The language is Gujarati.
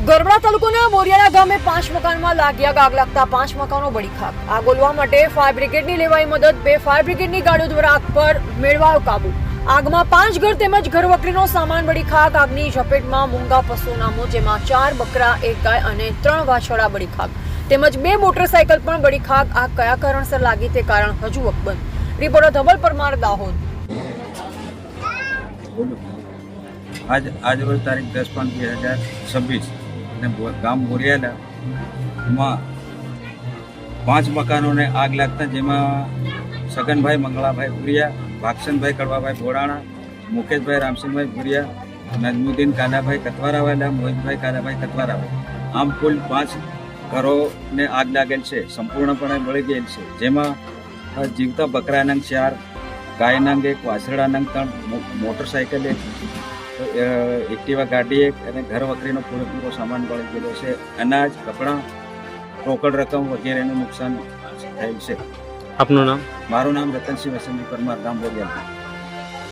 ગરબડા તાલુકાના મોરિયાળા ગામે 5 મકાનમાં લાગ્યા આગ લાગતા 5 મકાનો બળી ખાક। આગ ઓલવા માટે ફાયર બ્રિગેડની લેવાઈ મદદ। 2 ફાયર બ્રિગેડની ગાડીઓ દ્વારા આગ પર મેળવાયો કાબુ। આગમાં 5 ઘર તેમજ ઘર વકરીનો સામાન બળી ખાક। આગની ઝપેટમાં મૂંગા પશુના મોં, જેમાં 4 બકરા, 1 ગાય અને 3 વાછરડા બળી ખાક તેમજ 2 મોટરસાયકલ પણ બળી ખાક। આગ કયા કારણસર લાગી તે કારણ હજુ અકબંધ। રિપોર્ટર ધવલ પરમાર, દાહોદ। आज रोज तारीख 10/5/2026 गाम बोरियाला में 5 मकानों ने आग लगता, जेमा सगन भाई मंगला भाई भूरिया, भागसन भाई कड़वा भाई भोड़ाणा, मुकेश भाई रामसिंह भाई भूरिया, नजमुद्दीन काला भाई कतवारा वाला, मोहित भाई काला भाई कतवारा भाई, आम कुल 5 घरों ने आग लागेल है। संपूर्णपणे बळी गयेल है, जेमा जीवता बकरा नंग 4, गाय नंग 1, वासरड़ा नंग 3, मोटरसाइकल 1, एक्टिवा गाड़ी 1 અને ઘર વકરીનો પૂરેપૂરો સામાન બળી ગયેલો છે। અનાજ, કપડાં, રોકડ રકમ વગેરેનું નુકસાન થયેલ છે। આપનું નામ? મારું નામ રતનસિંહ વસંતજી પરમાર, ગામ બોરિયાલા।